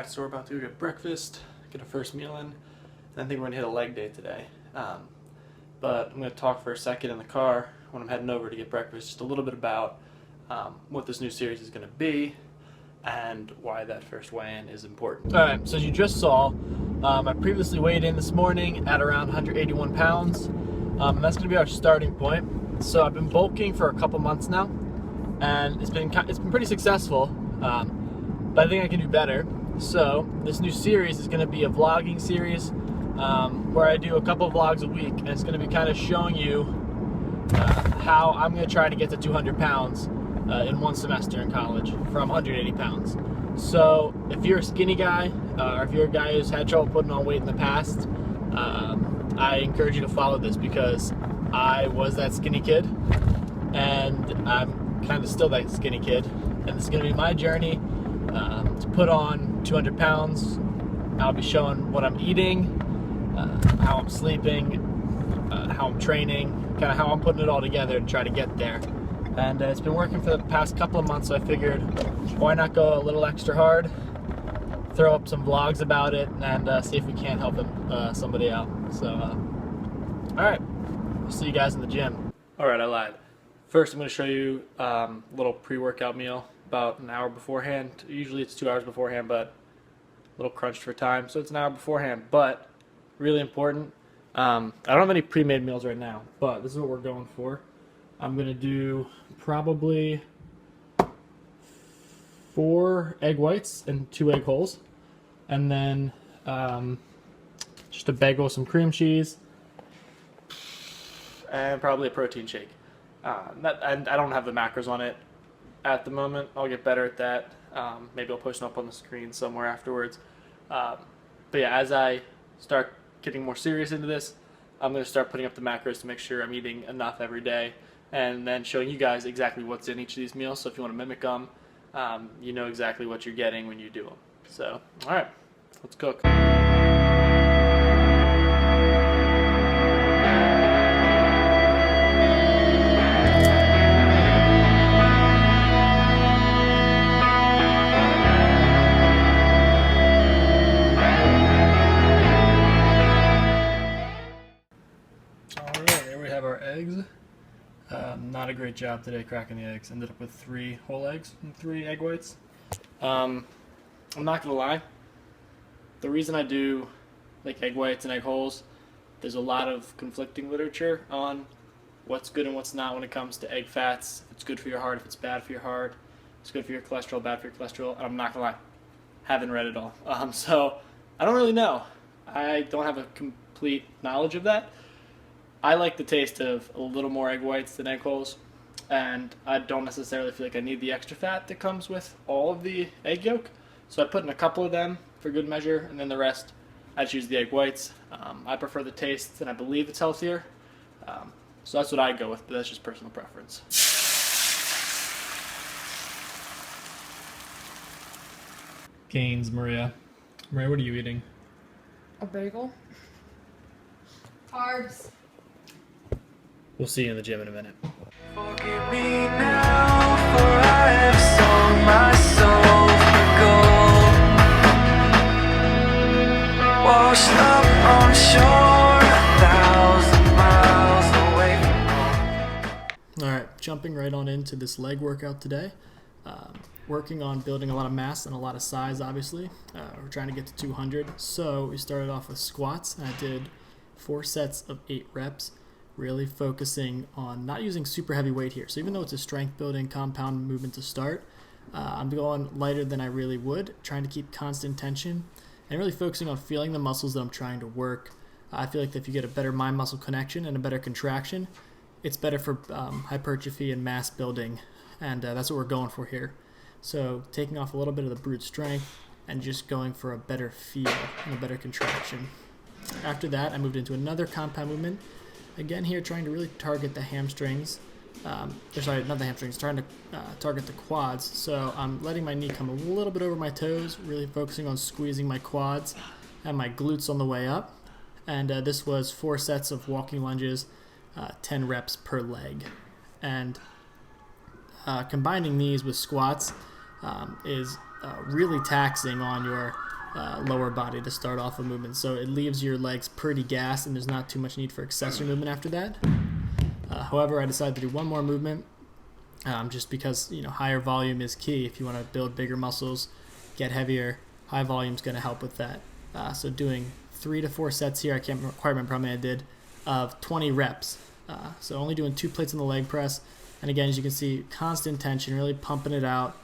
Alright, so we're about to go get breakfast, get our first meal in, and I think we're going to hit a leg day today. But I'm going to talk for a second in the car when I'm heading over to get breakfast, just a little bit about what this new series is going to be and why that first weigh-in is important. Alright, so as you just saw, I previously weighed in this morning at around 181 pounds, and that's going to be our starting point. So I've been bulking for a couple months now, and it's been pretty successful, but I think I can do better. So this new series is going to be a vlogging series where I do a couple vlogs a week, and it's going to be kind of showing you how I'm going to try to get to 200 pounds in one semester in college from 180 pounds. So if you're a skinny guy, or if you're a guy who's had trouble putting on weight in the past, I encourage you to follow this, because I was that skinny kid, and I'm kind of still that skinny kid, and it's going to be my journey to put on 200 pounds. I'll be showing what I'm eating, how I'm sleeping, how I'm training, kind of how I'm putting it all together to try to get there. And it's been working for the past couple of months, so I figured why not go a little extra hard, throw up some vlogs about it, and see if we can't help somebody out. So, alright, I'll see you guys in the gym. Alright, I lied. First, I'm going to show you a little pre-workout meal about an hour beforehand. Usually it's 2 hours beforehand, but a little crunched for time, so it's an hour beforehand. But really important, I don't have any pre-made meals right now, but this is what we're going for. I'm going to do probably 4 egg whites and 2 egg holes, and then just a bagel with some cream cheese, and probably a protein shake. And I don't have the macros on it at the moment. I'll get better at that. Maybe I'll post them up on the screen somewhere afterwards. But yeah, as I start getting more serious into this, I'm going to start putting up the macros to make sure I'm eating enough every day, and then showing you guys exactly what's in each of these meals. So if you want to mimic them, you know exactly what you're getting when you do them. So, alright, let's cook. Not a great job today cracking the eggs. Ended up with 3 whole eggs and 3 egg whites. I'm not gonna lie, the reason I do like egg whites and egg holes, there's a lot of conflicting literature on what's good and what's not when it comes to egg fats. If it's good for your heart, if it's bad for your heart, it's good for your cholesterol, bad for your cholesterol. I'm not gonna lie, haven't read it all. So I don't really know. I don't have a complete knowledge of that. I like the taste of a little more egg whites than egg holes, and I don't necessarily feel like I need the extra fat that comes with all of the egg yolk. So I put in a couple of them for good measure, and then the rest I choose the egg whites. I prefer the taste, and I believe it's healthier. So that's what I go with, but that's just personal preference. Gains, Maria. Maria, what are you eating? A bagel. Carbs. We'll see you in the gym in a minute. Forgive me now, for I have sold my soul for gold. Washed up on shore, 1,000 miles away from home. Alright, jumping right on into this leg workout today. Working on building a lot of mass and a lot of size, obviously. We're trying to get to 200. So we started off with squats, and I did 4 sets of 8 reps. Really focusing on not using super heavy weight here. So even though it's a strength building compound movement to start, I'm going lighter than I really would, trying to keep constant tension and really focusing on feeling the muscles that I'm trying to work. I feel like if you get a better mind muscle connection and a better contraction, it's better for hypertrophy and mass building, and that's what we're going for here. So taking off a little bit of the brute strength and just going for a better feel and a better contraction. After that, I moved into another compound movement. Again here, trying to really target the hamstrings. Sorry, not the hamstrings, trying to target the quads. So I'm letting my knee come a little bit over my toes, really focusing on squeezing my quads and my glutes on the way up. And this was 4 sets of walking lunges, 10 reps per leg. And combining these with squats is really taxing on your lower body to start off a movement. So it leaves your legs pretty gassed, and there's not too much need for accessory movement after that. However, I decided to do one more movement just because, higher volume is key. If you want to build bigger muscles, get heavier, high volume is going to help with that. So doing 3 to 4 sets here, I can't quite remember how many I did, of 20 reps. So only doing 2 plates on the leg press. And again, as you can see, constant tension, really pumping it out,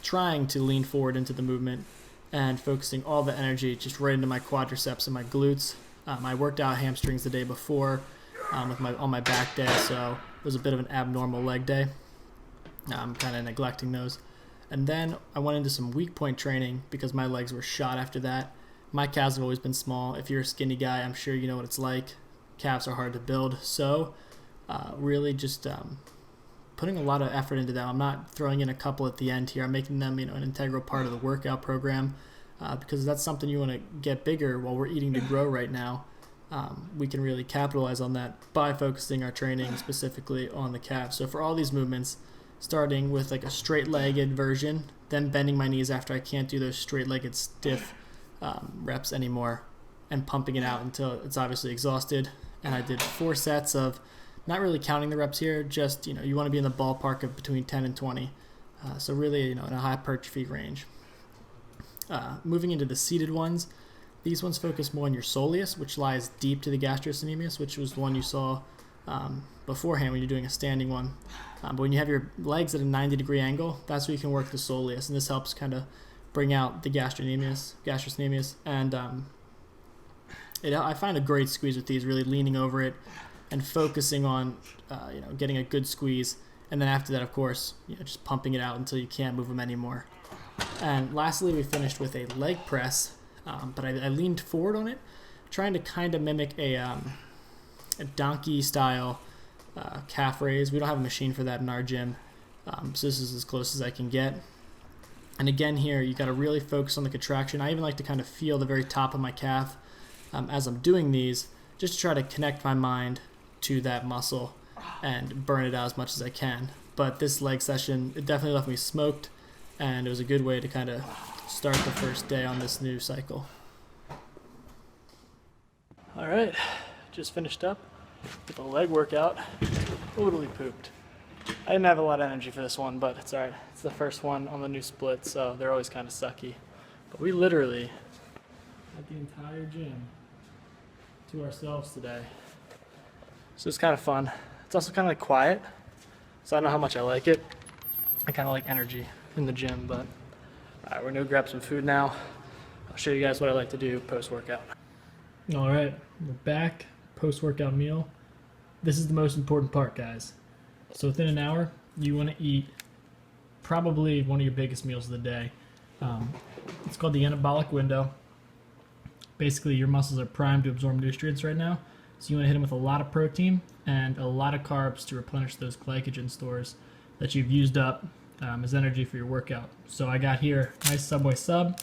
trying to lean forward into the movement and focusing all the energy just right into my quadriceps and my glutes. I worked out hamstrings the day before on my back day, so it was a bit of an abnormal leg day. I'm kind of neglecting those. And then I went into some weak point training because my legs were shot after that. My calves have always been small. If you're a skinny guy, I'm sure you know what it's like. Calves are hard to build. So really just putting a lot of effort into that. I'm not throwing in a couple at the end here. I'm making them an integral part of the workout program because that's something you want to get bigger while we're eating to grow right now. We can really capitalize on that by focusing our training specifically on the calves. So for all these movements, starting with like a straight-legged version, then bending my knees after I can't do those straight-legged stiff reps anymore, and pumping it out until it's obviously exhausted. And I did 4 sets of, not really counting the reps here, just you want to be in the ballpark of between 10 and 20. So really in a high hypertrophy range. Moving into the seated ones, these ones focus more on your soleus, which lies deep to the gastrocnemius, which was the one you saw beforehand when you're doing a standing one. But when you have your legs at a 90-degree angle, that's where you can work the soleus, and this helps kind of bring out the gastrocnemius, and I find a great squeeze with these, really leaning over it and focusing on getting a good squeeze, and then after that, of course, just pumping it out until you can't move them anymore. And lastly, we finished with a leg press, but I leaned forward on it, trying to kind of mimic a donkey style calf raise. We don't have a machine for that in our gym, so this is as close as I can get. And again here, you got to really focus on the contraction. I even like to kind of feel the very top of my calf as I'm doing these, just to try to connect my mind to that muscle and burn it out as much as I can. But this leg session, it definitely left me smoked, and it was a good way to kind of start the first day on this new cycle. All right, just finished up with a leg workout. Totally pooped. I didn't have a lot of energy for this one, but it's all right. It's the first one on the new split, so they're always kind of sucky. But we literally had the entire gym to ourselves today. So it's kind of fun. It's also kind of like quiet, so I don't know how much I like it. I kind of like energy in the gym, but all right, we're gonna grab some food now. I'll show you guys what I like to do post-workout. All right, we're back, post-workout meal. This is the most important part, guys. So within an hour, you want to eat probably one of your biggest meals of the day. It's called the anabolic window. Basically, your muscles are primed to absorb nutrients right now, so you want to hit them with a lot of protein and a lot of carbs to replenish those glycogen stores that you've used up as energy for your workout. So I got here nice Subway sub,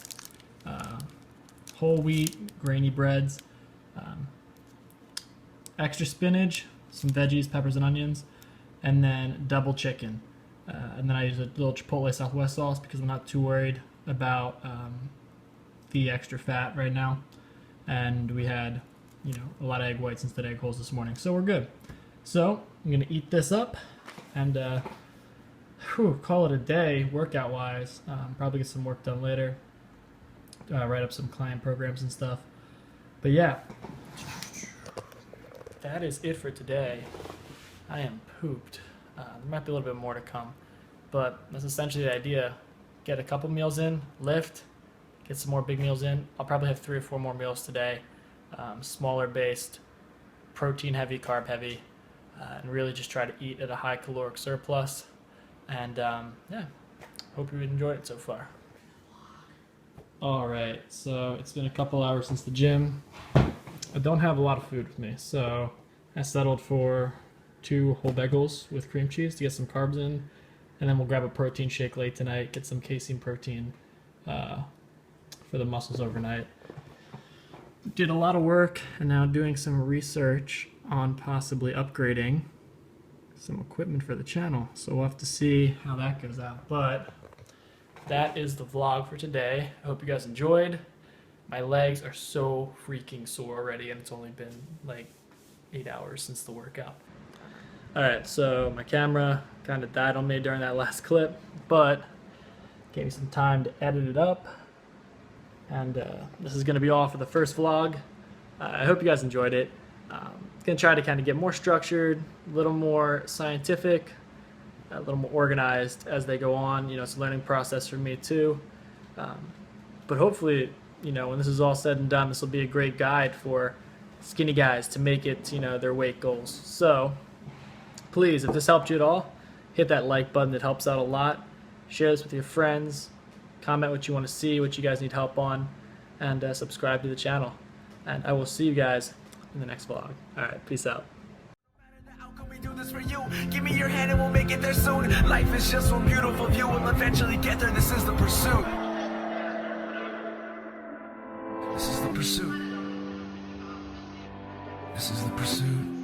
whole wheat, grainy breads, extra spinach, some veggies, peppers and onions, and then double chicken. And then I use a little Chipotle Southwest sauce because I'm not too worried about the extra fat right now. And we had, a lot of egg whites instead of egg holes this morning, so we're good. So I'm gonna eat this up and call it a day workout-wise. Probably get some work done later. Write up some client programs and stuff. But yeah, that is it for today. I am pooped. There might be a little bit more to come, but that's essentially the idea. Get a couple meals in, lift, get some more big meals in. I'll probably have 3 or 4 more meals today, smaller based, protein heavy, carb heavy, and really just try to eat at a high caloric surplus. And yeah, hope you enjoyed it so far. All right, so it's been a couple hours since the gym. I don't have a lot of food with me, so I settled for 2 whole bagels with cream cheese to get some carbs in, and then we'll grab a protein shake late tonight, get some casein protein for the muscles overnight. Did a lot of work and now doing some research on possibly upgrading some equipment for the channel, so we'll have to see how that goes out. But that is the vlog for today. I hope you guys enjoyed. My legs are so freaking sore already, and it's only been like 8 hours since the workout. Alright, so my camera kind of died on me during that last clip, but gave me some time to edit it up. And this is going to be all for the first vlog. I hope you guys enjoyed it. Going to try to kind of get more structured, a little more scientific, a little more organized as they go on. You know, it's a learning process for me too. But hopefully, you know, when this is all said and done, this will be a great guide for skinny guys to make it, you know, their weight goals. So please, if this helped you at all, hit that like button. It helps out a lot. Share this with your friends. Comment what you want to see, what you guys need help on, and subscribe to the channel. And I will see you guys in the next vlog. Alright, peace out. We do this for you. Give me your hand and we'll make it there soon. Life is just one beautiful view. We'll eventually get there. This is the pursuit. This is the pursuit. This is the pursuit.